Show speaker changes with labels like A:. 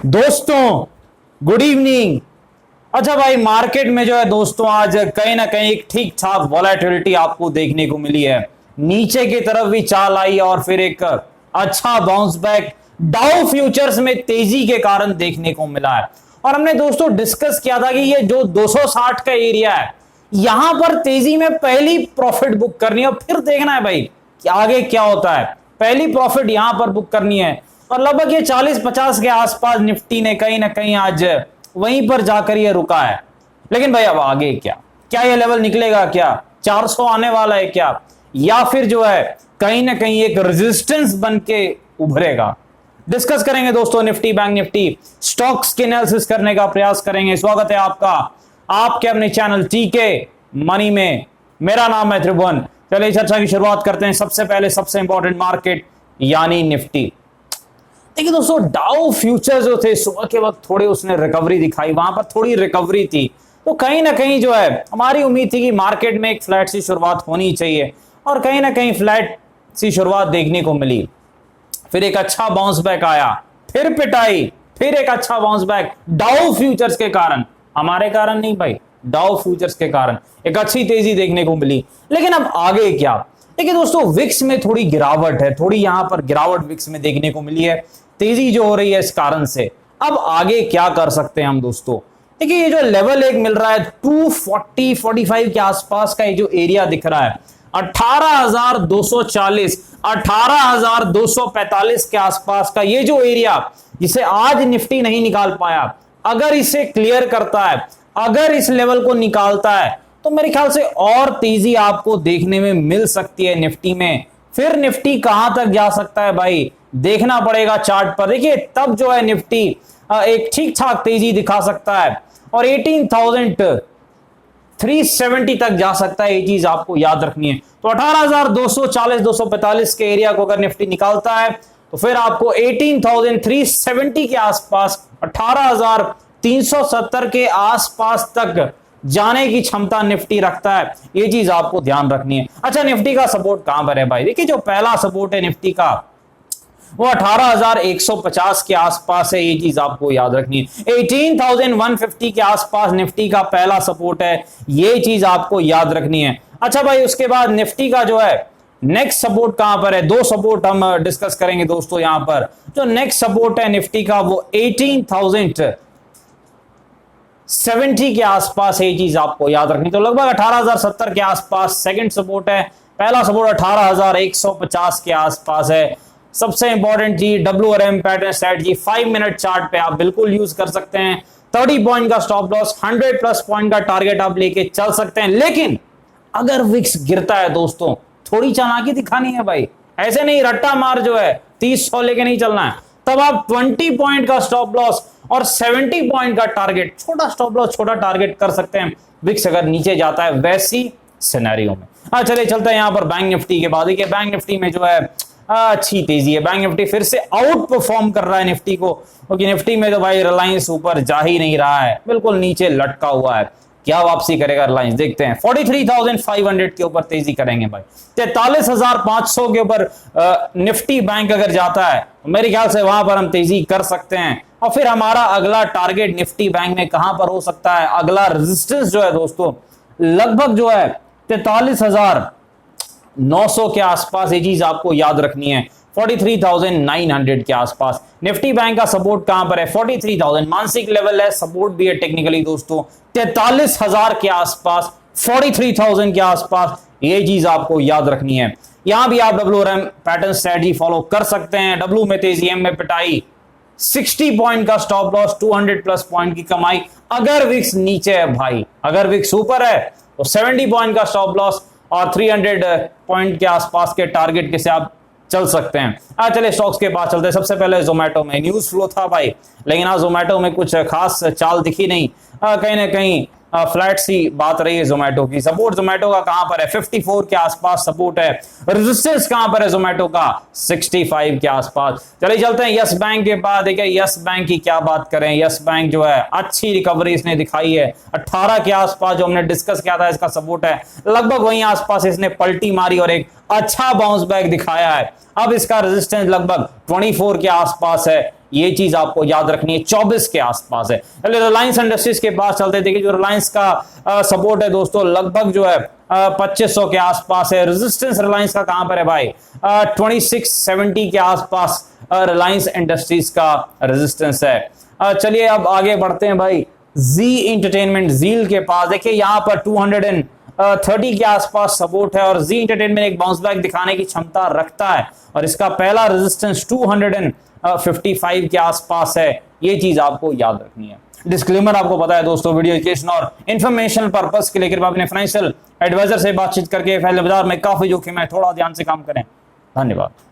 A: दोस्तों good evening. अच्छा भाई, मार्केट में जो है दोस्तों आज कहीं ना कहीं एक ठीक ठाक वॉलेटिलिटी आपको देखने को मिली है। नीचे की तरफ भी चाल आई और फिर एक अच्छा बाउंस बैक डाउ फ्यूचर्स में तेजी के कारण देखने को मिला है। और हमने दोस्तों डिस्कस किया था कि ये जो 260 का एरिया है, यहां पर तेजी में पहली प्रॉफिट बुक करनी है और फिर देखना है भाई कि आगे क्या होता है। पहली प्रॉफिट यहां पर बुक करनी है और लगभग ये 40-50 के आसपास निफ्टी ने कहीं ना कहीं आज वहीं पर जाकर ये रुका है। लेकिन भाई अब आगे क्या क्या ये लेवल निकलेगा, क्या 400 आने वाला है क्या, या फिर जो है कहीं ना कहीं एक रेजिस्टेंस बन के उभरेगा। डिस्कस करेंगे दोस्तों निफ्टी बैंक निफ्टी स्टॉक्स के एनालिसिस करने का प्रयास करेंगे। स्वागत है आपका आपके अपने चैनल टीके मनी में। मेरा नाम है त्रिभुवन। चलिए चर्चा की शुरुआत करते हैं। सबसे पहले सबसे इंपॉर्टेंट मार्केट यानी निफ्टी। देखिए दोस्तों, डाउ फ्यूचर जो थे सुबह के वक्त थोड़े उसने रिकवरी दिखाई, वहां पर थोड़ी रिकवरी थी, तो कहीं ना कहीं जो है हमारी उम्मीद थी कि मार्केट में एक फ्लैट सी शुरुआत होनी चाहिए और कहीं ना कहीं फ्लैट सी शुरुआत देखने को मिली। फिर एक अच्छा बाउंस बैक आया, फिर पिटाई, फिर एक अच्छा बाउंस बैक डाउ फ्यूचर्स के कारण, हमारे कारण नहीं भाई, डाउ फ्यूचर्स के कारण एक अच्छी तेजी देखने को मिली। लेकिन अब आगे क्या? देखिए दोस्तों, विक्स में थोड़ी गिरावट है, थोड़ी यहां पर गिरावट विक्स में देखने को मिली है, तेजी जो हो रही है इस कारण से। अब आगे क्या कर सकते हैं हम दोस्तों? देखिए ये जो लेवल एक मिल रहा है 240-45 के आसपास का ये जो एरिया दिख रहा है 18,240 18,245 के आसपास का ये जो एरिया, जिसे आज निफ्टी नहीं निकाल पाया, अगर इसे क्लियर करता है, अगर इस लेवल को निकालता है, तो मेरे ख्याल से और तेजी आपको देखने में मिल सकती है निफ्टी में। फिर निफ्टी कहां तक जा सकता है भाई, देखना पड़ेगा चार्ट पर। देखिए तब जो है निफ्टी एक ठीक ठाक तेजी दिखा सकता है और 18,370 तक जा सकता है। ये चीज आपको याद रखनी है। तो 18,240-245 के एरिया को अगर निफ्टी निकालता है तो फिर आपको 18,370 के आसपास, 18,370 के आसपास तक जाने की क्षमता निफ्टी रखता है। ये चीज आपको ध्यान रखनी है। अच्छा, निफ्टी का सपोर्ट कहां पर है भाई? देखिए जो पहला सपोर्ट है निफ्टी का वो 18,150 के आसपास है। ये चीज आपको याद रखनी है। 18,150 के आसपास निफ्टी का पहला सपोर्ट है, ये चीज आपको याद रखनी है। अच्छा भाई, उसके बाद निफ्टी का जो है नेक्स्ट सपोर्ट कहां पर है? दो सपोर्ट हम डिस्कस करेंगे दोस्तों। यहां पर जो नेक्स्ट सपोर्ट है निफ्टी का वो 18,070 के आसपास है। ये चीज आपको याद रखनी। तो लगभग 18,070 के आसपास सेकंड सपोर्ट है। पहला सपोर्ट 18,150 के आसपास है। सबसे इंपॉर्टेंट चीज WRM pattern strategy 5 minute chart पे आप बिल्कुल यूज कर सकते हैं। 30 पॉइंट का स्टॉप लॉस, 100+ पॉइंट का टारगेट आप लेके चल सकते हैं। लेकिन अगर विक्स गिरता है दोस्तों, थोड़ी चालाकी दिखानी है भाई। ऐसे नहीं रट्टा मार जो है 30-100 लेके नहीं चलना है। तब आप 20 पॉइंट का स्टॉप लॉस और 70 पॉइंट का टारगेट, छोटा स्टॉप लॉस छोटा टारगेट कर सकते हैं विक्स अगर नीचे जाता है वैसी सिनेरियो में। चलिए चलते हैं यहां पर बैंक निफ्टी के बाद। देखिए बैंक निफ्टी में जो है अच्छी तेजी है। बैंक निफ्टी फिर से आउट परफॉर्म कर रहा है निफ्टी को, क्योंकि निफ्टी में तो भाई रिलायंस ऊपर जा ही नहीं रहा है, बिल्कुल नीचे लटका हुआ है। क्या वापसी करेगा रिलायंस, देखते हैं। 43,500 के ऊपर तेजी करेंगे भाई। 43,500 के ऊपर निफ्टी बैंक अगर जाता है तो मेरे ख्याल से वहां पर हम तेजी कर सकते हैं। और फिर हमारा अगला टारगेट निफ्टी बैंक में कहां पर हो सकता है? अगला रेजिस्टेंस जो है दोस्तों लगभग जो है 43,900 के आसपास। ये चीज आपको याद रखनी है। 43,900 के आसपास निफ्टी बैंक का सपोर्ट कहां पर है? 43,000 मानसिक लेवल है, सपोर्ट भी है टेक्निकली दोस्तों 43,000 के आसपास, 43,000 के आसपास। ये चीज आपको याद रखनी है। यहां भी आप WRM पैटर्न स्ट्रेटजी फॉलो कर सकते हैं। डब्ल्यू में तेजी, एम में पिटाई, 60 पॉइंट का स्टॉप लॉस, 200+ पॉइंट की कमाई। अगर विक्स नीचे है भाई, अगर विक्स ऊपर है तो 70 पॉइंट का स्टॉप लॉस और 300 पॉइंट के आसपास के टारगेट के से आप चल सकते हैं। चलिए स्टॉक्स के पास चलते हैं। सबसे पहले जोमेटो में न्यूज फ्लो था भाई, लेकिन आज जोमेटो में कुछ खास चाल दिखी नहीं। कहीं ना कहीं फ्लैट सी बात रही है जोमेटो की। सपोर्ट जोमेटो का कहां पर है? 54 के आसपास सपोर्ट है। रेजिस्टेंस कहां पर है जोमेटो का? 65 के आसपास। चलिए चलते हैं यस बैंक के बाद। देखिए यस बैंक की क्या बात करें। यस बैंक जो है अच्छी रिकवरी इसने दिखाई है। 18 के आसपास जो हमने डिस्कस किया था इसका सपोर्ट है, लगभग वहीं आसपास इसने पलटी मारी और एक अच्छा बाउंस बैक दिखाया है। अब इसका रेजिस्टेंस लगभग 24 के आसपास है, ये चीज आपको याद रखनी है, 24 के आसपास है। चलिए रिलायंस इंडस्ट्रीज के पास चलते थे कि जो रिलायंस का सपोर्ट है दोस्तों लगभग जो है 2500 के आसपास है। रेजिस्टेंस रिलायंस का कहां पर है भाई, 2670 के आसपास रिलायंस इंडस्ट्रीज का रेजिस्टेंस है। चलिए अब आगे बढ़ते हैं भाई जी इंटरटेनमेंट, जील के पास देखिए यहां पर 230 के आसपास सपोर्ट है और जी इंटरटेनमेंट एक बाउंस बैक दिखाने की क्षमता रखता है और इसका पहला रेजिस्टेंस 255 के आसपास है, ये चीज आपको याद रखनी है। डिस्क्लेमर आपको पता है दोस्तों, वीडियो एजुकेशन और इन्फॉर्मेशन पर्पस के लेकर अपने फाइनेंशियल एडवाइजर से बातचीत करके फैले बाजार में काफी जोखिम है, थोड़ा ध्यान से काम करें। धन्यवाद।